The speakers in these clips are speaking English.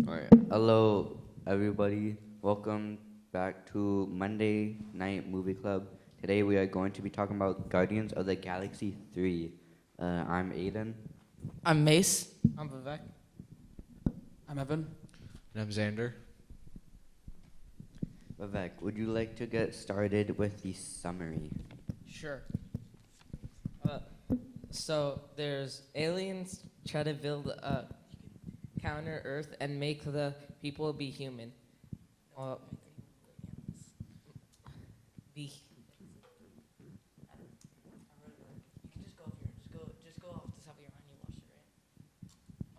All right. Hello, everybody. Welcome back to Monday Night Movie Club. Today we are going to be talking about Guardians of the Galaxy 3. I'm Aiden. I'm Mace. I'm Vivek. I'm Evan. And I'm Xander. Vivek, would you like to get started with the summary? Sure. So there's aliens try to build a counter Earth and make the people be human. Be You can just go off the top of your mind. You watched it,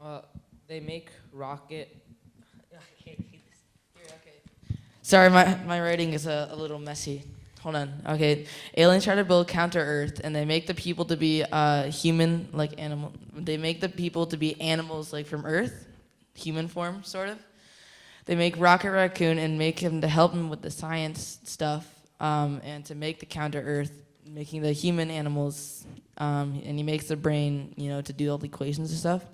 right? they make rocket. I can't read this. Here, okay. Sorry, my writing is a little messy. Hold on. Okay. Aliens try to build counter Earth, and they make the people to be human, like animal. They make the people to be animals, like from Earth, human form, sort of. They make Rocket Raccoon and make him to help him with the science stuff, and to make the counter Earth, making the human animals, and he makes the brain, to do all the equations and stuff.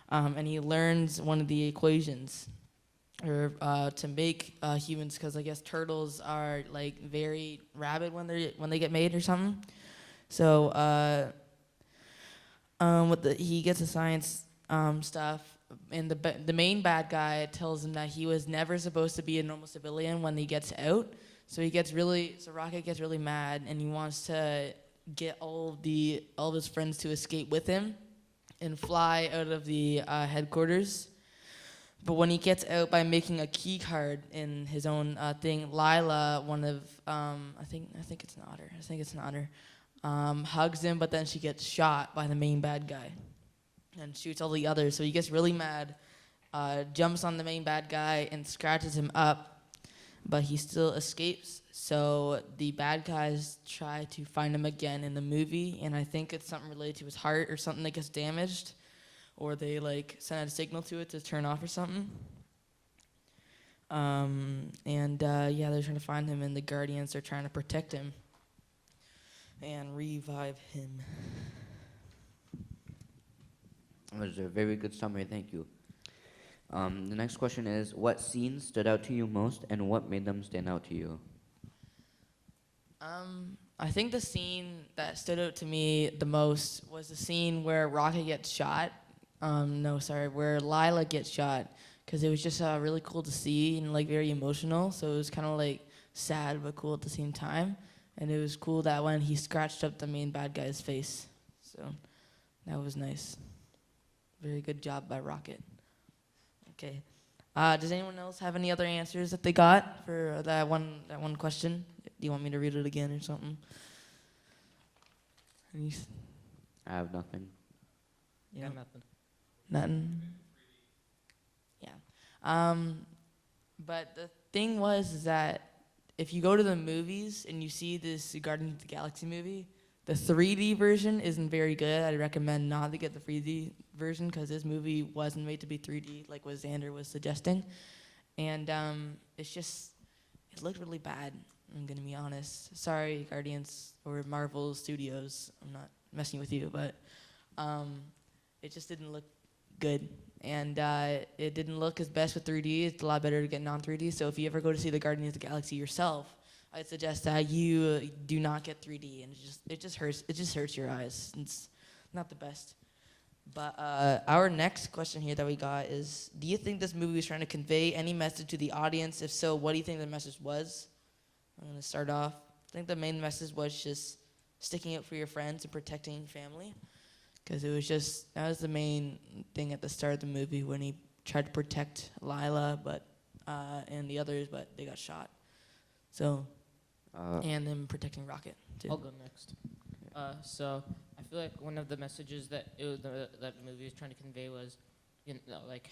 And he learns one of the equations, or to make humans, because I guess turtles are like very rabid when they get made or something. So he gets the science stuff, and the main bad guy tells him that he was never supposed to be a normal civilian when he gets out. So Rocket gets really mad, and he wants to get all of his friends to escape with him and fly out of the headquarters. But when he gets out by making a key card in his own thing, Lila, one of I think it's an otter, hugs him, but then she gets shot by the main bad guy and shoots all the others. So he gets really mad, jumps on the main bad guy and scratches him up, but he still escapes. So the bad guys try to find him again in the movie, and I think it's something related to his heart or something that gets damaged, or they send out a signal to it to turn off or something. They're trying to find him, and the Guardians are trying to protect him and revive him. That was a very good summary, thank you. The next question is, what scenes stood out to you most, and what made them stand out to you? I think the scene that stood out to me the most was the scene where Rocket gets shot. Where Lila gets shot, because it was just really cool to see and very emotional. So it was kind of sad but cool at the same time. And it was cool that when he scratched up the main bad guy's face. So that was nice. Very good job by Rocket. Okay. Does anyone else have any other answers that they got for that one question? Do you want me to read it again or something? I have nothing. Yeah, nothing. Nothing. Yeah. But the thing is that if you go to the movies and you see this Guardians of the Galaxy movie, the 3D version isn't very good. I'd recommend not to get the 3D version, because this movie wasn't made to be 3D, like what Xander was suggesting. And it looked really bad, I'm going to be honest. Sorry, Guardians or Marvel Studios. I'm not messing with you, but it just didn't look good. And it didn't look as best with 3D. It's a lot better to get non-3D. So if you ever go to see the Guardians of the Galaxy yourself, I'd suggest that you do not get 3D, and it just hurts. It just hurts your eyes. It's not the best. But our next question here that we got is: do you think this movie was trying to convey any message to the audience? If so, what do you think the message was? I'm gonna start off. I think the main message was just sticking up for your friends and protecting your family, because that was the main thing at the start of the movie when he tried to protect Lila, and the others, but they got shot. So. And them protecting Rocket, too. I'll go next. So I feel like one of the messages that that the movie was trying to convey was,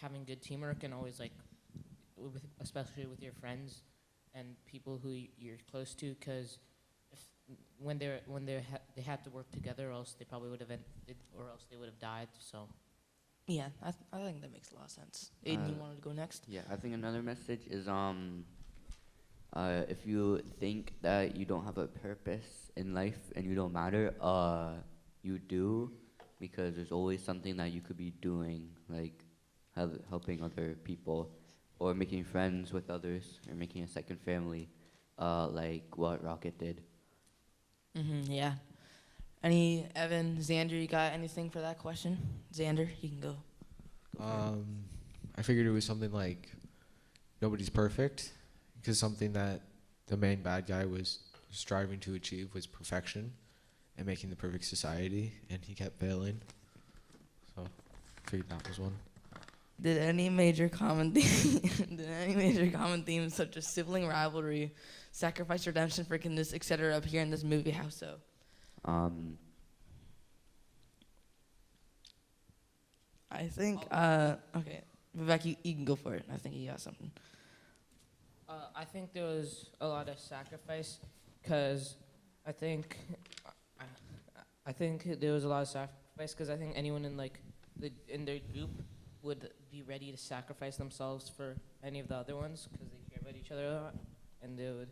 having good teamwork, and always especially with your friends and people who you're close to, because when they had to work together, or else they probably would have died. So. Yeah, I think that makes a lot of sense. Aiden, you wanted to go next? Yeah, I think another message is if you think that you don't have a purpose in life and you don't matter, you do, because there's always something that you could be doing. helping other people, or making friends with others, or making a second family, like what Rocket did. Yeah. Evan, Xander, you got anything for that question? Xander, you can go. I figured it was something like nobody's perfect, because something that the main bad guy was striving to achieve was perfection and making the perfect society, and he kept failing. So I figured that was one. Did any major common themes such as sibling rivalry, sacrifice, redemption, forgiveness, etc. appear in this movie? How so? I think okay. Vivek, you can go for it. I think you got something. I think there was a lot of sacrifice, because I think there was a lot of sacrifice because I think anyone in in their group would be ready to sacrifice themselves for any of the other ones because they care about each other a lot, and they would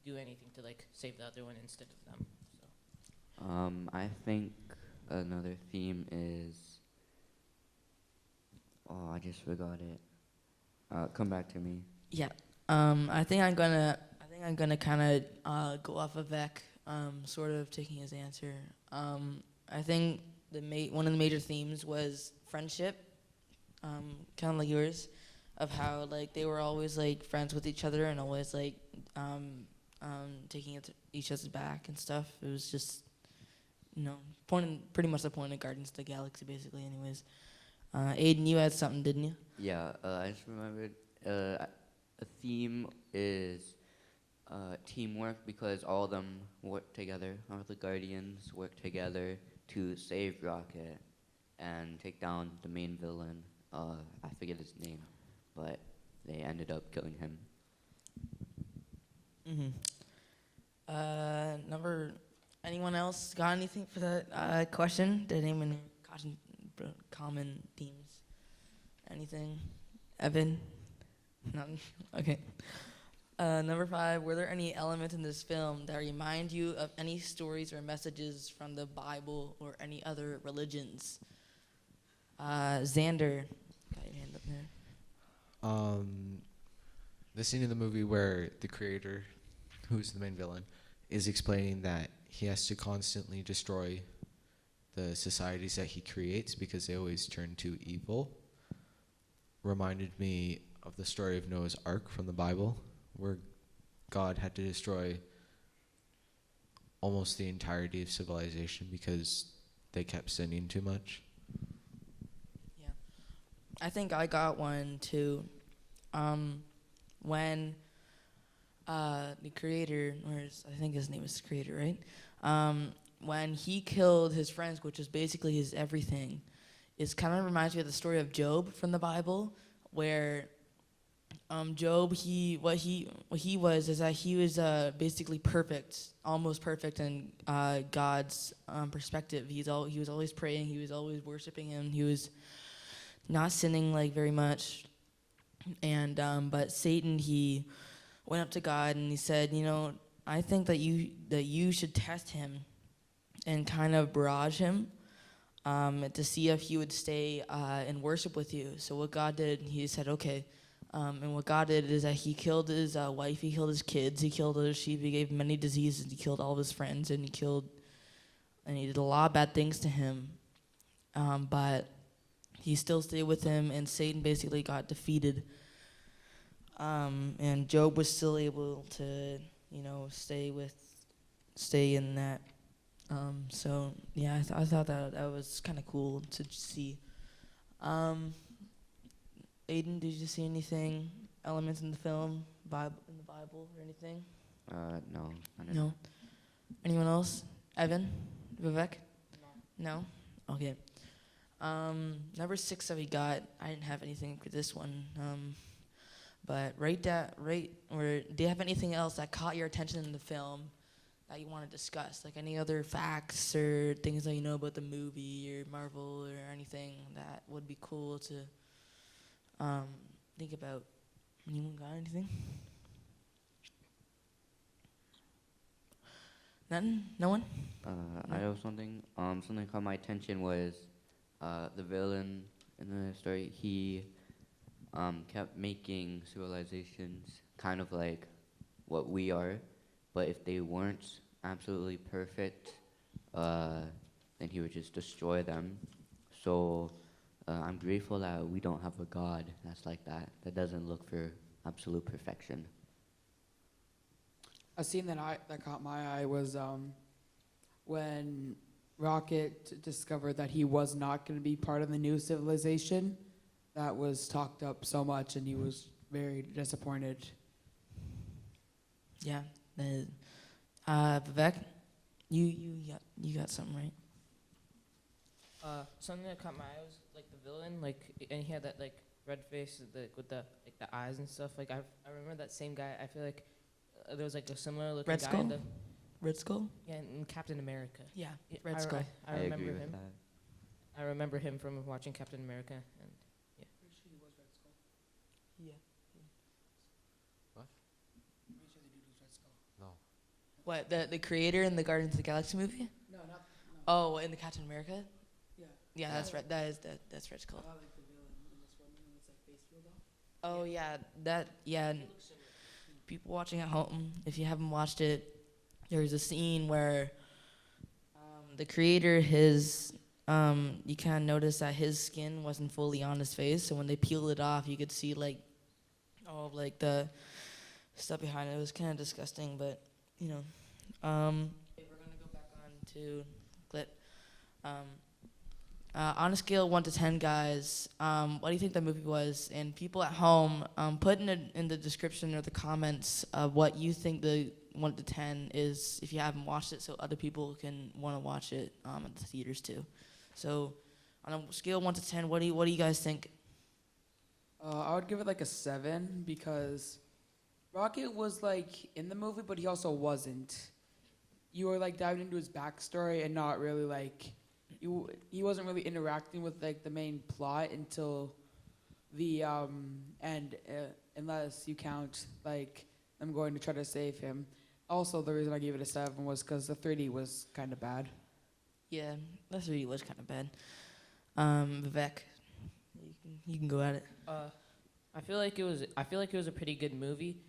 do anything to save the other one instead of them. So. I think another theme is. Oh, I just forgot it. Come back to me. Yeah. I think I'm gonna kind of go off of Vec, sort of taking his answer. I think one of the major themes was friendship, kind of like yours, of how they were always friends with each other and always taking each other's back and stuff. It was just pretty much the point of Guardians of the Galaxy, basically. Anyways, Aiden, you had something, didn't you? Yeah, I just remembered. A theme is teamwork, because all of them work together. All the Guardians work together to save Rocket and take down the main villain. I forget his name, but they ended up killing him. Anyone else got anything for that question? Did anyone common themes? Anything? Evan? None? Okay. Number 5, were there any elements in this film that remind you of any stories or messages from the Bible or any other religions? Xander, got your hand up there. The scene in the movie where the creator, who's the main villain, is explaining that he has to constantly destroy the societies that he creates because they always turn to evil, reminded me of the story of Noah's Ark from the Bible, where God had to destroy almost the entirety of civilization because they kept sinning too much. Yeah. I think I got one too. When the creator, I think his name is Creator, right? When he killed his friends, which is basically his everything, it kind of reminds me of the story of Job from the Bible, where Job, what he was is that he was basically perfect, almost perfect in God's perspective. He was always praying, he was always worshiping Him, he was not sinning very much, and but Satan, he went up to God and he said, I think that you should test him and kind of barrage him to see if he would stay in worship with you. So what God did, he said, okay. And what God did is that he killed his wife, he killed his kids, he killed other sheep, he gave many diseases, he killed all of his friends, and he did a lot of bad things to him. But he still stayed with him, and Satan basically got defeated. And Job was still able to, stay in that. So yeah, I thought that was kind of cool to see. Aiden, did you see anything, elements in the film, in the Bible, or anything? No. No. Anyone else? Evan? Vivek? No. Okay. Number 6 that we got, I didn't have anything for this one. But do you have anything else that caught your attention in the film that you want to discuss? Like any other facts or things that you know about the movie or Marvel or anything that would be cool to think about? Anyone got anything? Nothing? No one? I know something. Something caught my attention was the villain in the story. He kept making civilizations kind of like what we are, but if they weren't absolutely perfect, uh, then he would just destroy them. So I'm grateful that we don't have a God that's like that, that doesn't look for absolute perfection. A scene that caught my eye was when Rocket discovered that he was not going to be part of the new civilization that was talked up so much, and he was very disappointed. Yeah. Vivek, you got something right. Something that caught my eye was like the villain, like, and he had that like red face with the like the eyes and stuff. Like I remember that same guy. I feel like there was like a similar looking Red guy. Skull? Red Skull? Yeah, in Captain America. Yeah, Yeah, Red Skull. I remember agree with him. that. I remember him from watching Captain America, and Yeah. What? No. What, the creator in the Guardians of the Galaxy movie? No, not. Oh, in the Captain America? Yeah. Yeah, that's Red. That's Red Skull. Like the villain in this one when it's like face peeled off. Oh yeah. People watching at home, if you haven't watched it, there's a scene where the creator, you kind of notice that his skin wasn't fully on his face, so when they peeled it off, you could see like all of like the stuff behind it. It was kind of disgusting, but you know. We're gonna go back on to clip. On a scale of 1 to 10, guys, what do you think the movie was? And people at home, put in the description or the comments what you think the 1 to 10 is if you haven't watched it, so other people can want to watch it at the theaters too. So, on a scale of 1 to 10, what do you guys think? I would give it like a 7 because Rocket was like in the movie, but he also wasn't. You were like diving into his backstory and not really like he wasn't really interacting with like the main plot until the end, unless you count like them going to try to save him. Also, the reason I gave it a 7 was because the 3D was kind of bad. Yeah, that really was kind of bad. Vivek, you can go at it. I feel like it was a pretty good movie.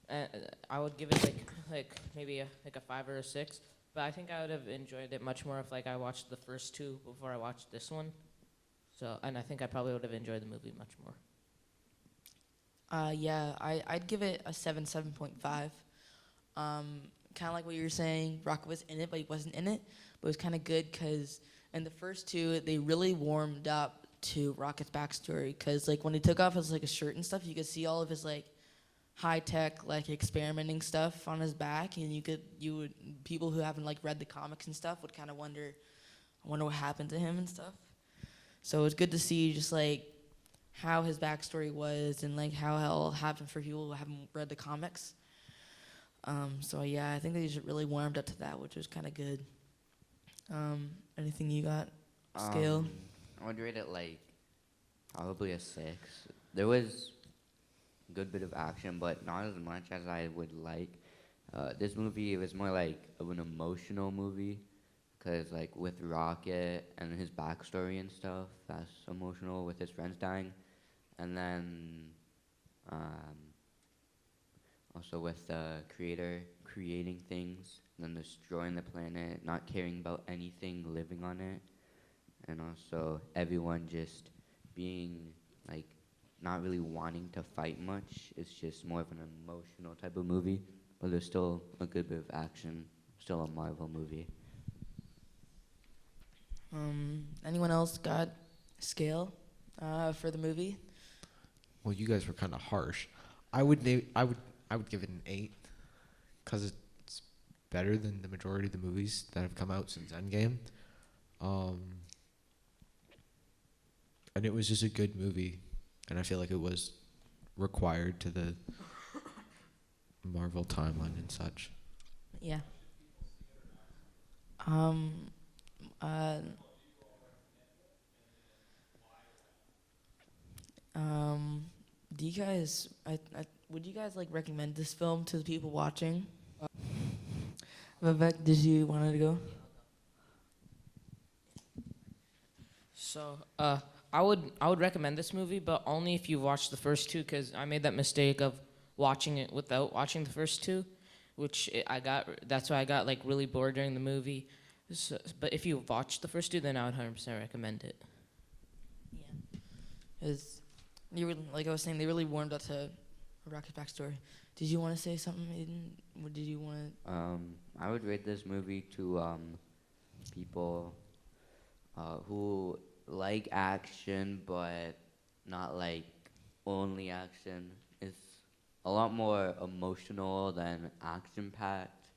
I would give it like maybe a 5 or a 6. But I think I would have enjoyed it much more if like I watched the first 2 before I watched this one. So, and I think I probably would have enjoyed the movie much more. Yeah, I'd give it a 7.5. Kind of like what you were saying, Rocket was in it, but he wasn't in it. But it was kind of good because in the first 2, they really warmed up to Rocket's backstory. Because like when he took off his like a shirt and stuff, you could see all of his like high-tech like experimenting stuff on his back, and people who haven't like read the comics and stuff would kind of wonder what happened to him and stuff. So it's good to see just like how his backstory was and like how it all happened for people who haven't read the comics. So yeah, I think they just really warmed up to that, which was kind of good. Anything you got? Scale? I would rate it like probably a 6. There was a good bit of action, but not as much as I would like. This movie, it was more like of an emotional movie, because like with Rocket and his backstory and stuff, that's emotional with his friends dying, and then also with the creator creating things, and then destroying the planet, not caring about anything living on it, and also everyone just being like not really wanting to fight much. It's just more of an emotional type of movie, but there's still a good bit of action, still a Marvel movie. Anyone else got scale for the movie? Well, you guys were kind of harsh. I would give it an 8 because it's better than the majority of the movies that have come out since Endgame. And it was just a good movie, and I feel like it was required to the Marvel timeline and such. Yeah. Do you guys? Would you guys like recommend this film to the people watching? Vivek, did you want to go? So, I would recommend this movie, but only if you watch the first two, because I made that mistake of watching it without watching the first two, that's why I got like really bored during the movie. So, but if you watch the first two, then I would 100% recommend it. Yeah. Because like I was saying, they really warmed up to Rocket's backstory. Did you want to say something, Aiden? Or did you want to? I would rate this movie to people who like action, but not like only action. It's a lot more emotional than action packed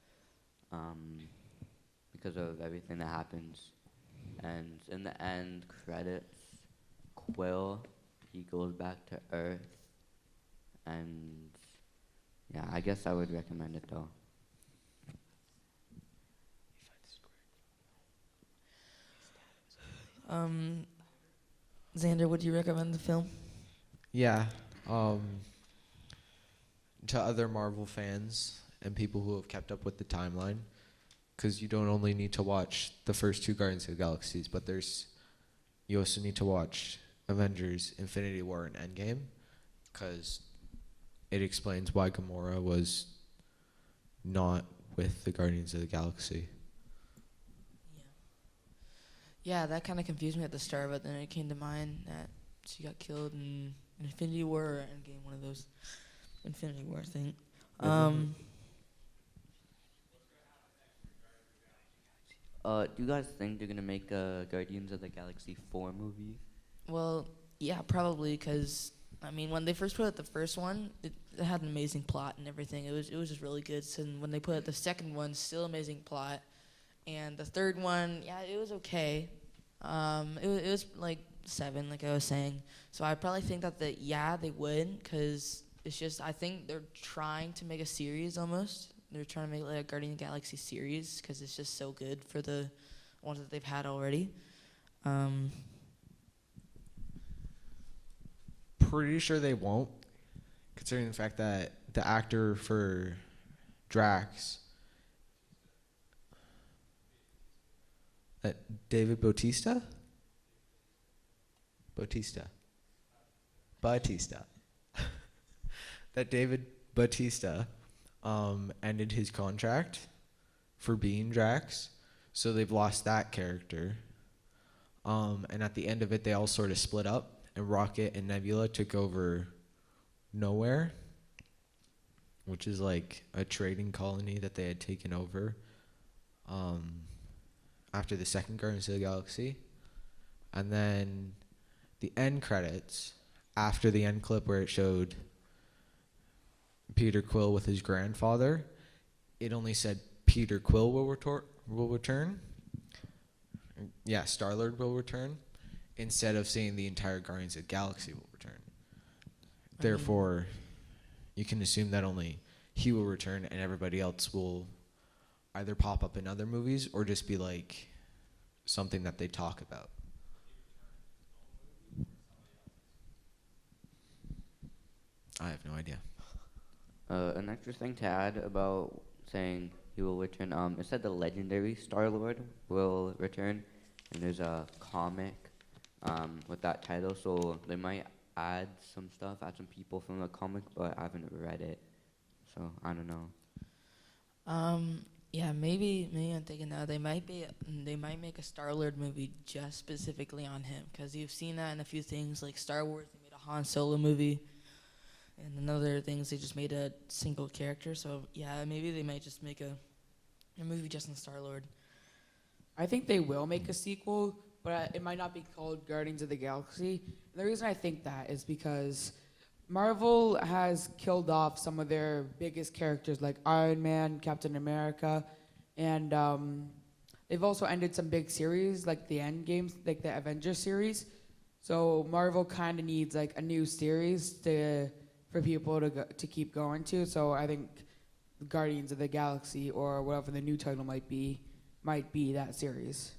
because of everything that happens. And in the end credits, Quill, he goes back to Earth, and yeah, I guess I would recommend it though. Xander, would you recommend the film? Yeah. To other Marvel fans and people who have kept up with the timeline, because you don't only need to watch the first two Guardians of the Galaxies, but you also need to watch Avengers: Infinity War and Endgame, because it explains why Gamora was not with the Guardians of the Galaxy. Yeah, that kind of confused me at the start, but then it came to mind that she got killed in Infinity War or Endgame, one of those. Infinity War, I think. Do you guys think they're gonna make a Guardians of the Galaxy 4 movie? Well, yeah, probably, because I mean, when they first put out the first one, it had an amazing plot and everything. It was just really good. So when they put out the second one, still amazing plot, and the third one, yeah, it was okay. It was like 7, like I was saying. So I probably think that they would, because it's just, I think they're trying to make a series almost. They're trying to make like a Guardian of the Galaxy series because it's just so good for the ones that they've had already. Pretty sure they won't, considering the fact that the actor for Drax, David Bautista, that David Bautista ended his contract for being Drax, so they've lost that character. And at the end of it, they all sort of split up, and Rocket and Nebula took over Nowhere, which is like a trading colony that they had taken over after the second Guardians of the Galaxy. And then the end credits, after the end clip where it showed Peter Quill with his grandfather, it only said Peter Quill will return. Yeah, Star-Lord will return, instead of saying the entire Guardians of the Galaxy will return. Therefore, you can assume that only he will return and everybody else will either pop up in other movies or just be like something that they talk about. I have no idea. An extra thing to add about saying he will return, it said the legendary Star-Lord will return, and there's a comic with that title, so they might add some people from the comic, but I haven't read it, so I don't know. Yeah, maybe I'm thinking now they might make a Star-Lord movie just specifically on him, because you've seen that in a few things like Star Wars. They made a Han Solo movie, and in other things they just made a single character. So yeah, maybe they might just make a movie just on Star-Lord. I think they will make a sequel, but it might not be called Guardians of the Galaxy. And the reason I think that is because Marvel has killed off some of their biggest characters like Iron Man, Captain America, and they've also ended some big series like the Endgames, like the Avengers series. So Marvel kind of needs like a new series for people to keep going to. So I think Guardians of the Galaxy, or whatever the new title might be that series.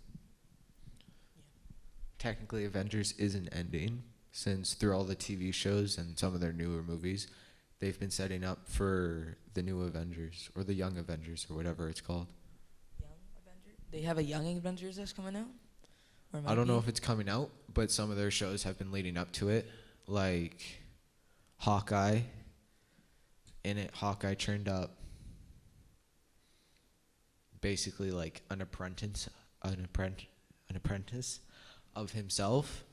Technically, Avengers isn't ending, since through all the TV shows and some of their newer movies, they've been setting up for the new Avengers, or the Young Avengers, or whatever it's called. Young Avengers? They have a Young Avengers that's coming out? Or it I might don't know be. if it's coming out, but some of their shows have been leading up to it, like Hawkeye. In it, Hawkeye turned up basically like an apprentice of himself.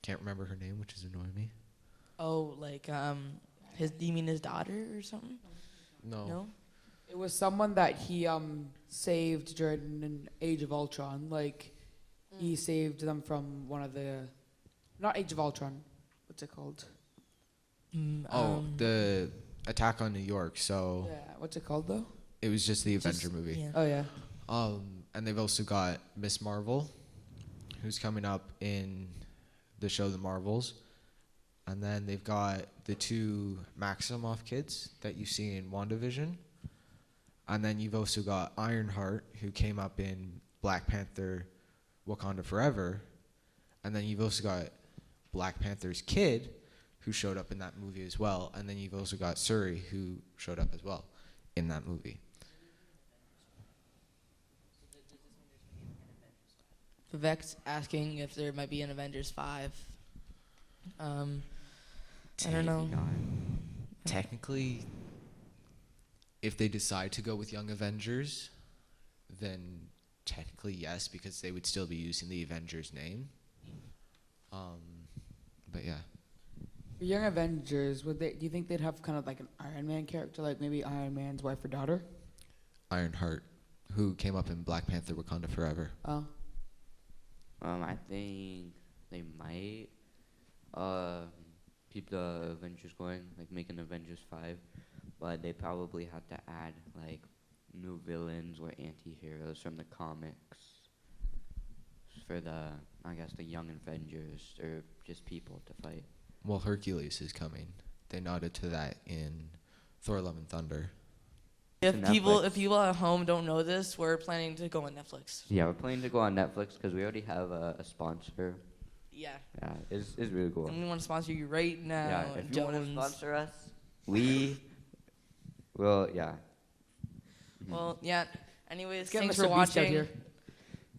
Can't remember her name, which is annoying me. Oh, like do you mean his daughter or something? No. It was someone that he saved during an Age of Ultron. Like he saved them from one of the, not Age of Ultron. What's it called? The Attack on New York. So Yeah, what's it called though? it was just the Avenger Just- movie. Yeah. Oh yeah. And they've also got Miss Marvel, who's coming up in the show The Marvels. And then they've got the 2 Maximoff kids that you see in WandaVision. And then you've also got Ironheart, who came up in Black Panther Wakanda Forever. And then you've also got Black Panther's kid, who showed up in that movie as well. And then you've also got Suri, who showed up as well in that movie. Vivek's asking if there might be an Avengers 5. I don't know. Maybe not. Technically, if they decide to go with Young Avengers, then technically yes, because they would still be using the Avengers name. But yeah, For Young Avengers, do you think they'd have kind of like an Iron Man character, like maybe Iron Man's wife or daughter? Ironheart, who came up in Black Panther Wakanda Forever. Oh. I think they might keep the Avengers going, like make an Avengers 5, but they probably have to add like new villains or anti-heroes from the comics for the, I guess, the Young Avengers, or just people to fight. Well, Hercules is coming. They nodded to that in Thor: Love and Thunder. If To people Netflix. at home don't know this, we're planning to go on Netflix. Yeah, we're planning to go on Netflix because we already have a sponsor. Yeah. Yeah, it's really cool. And we want to sponsor you right now, Yeah, if you want to Jones. sponsor us, we will. Yeah. Mhm. Well, yeah. Anyways, Let's get thanks Mr. for Beast out watching. here.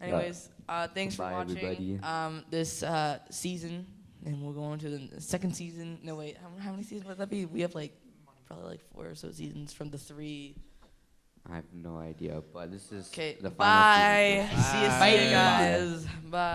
Anyways, thanks for Bye, watching everybody. this season, and we'll go on to the second season. No, wait, how many seasons would that be? We have like probably like 4 or so seasons from the 3. I have no idea, but this is Okay, the final bye. season. See you Bye. guys. Bye.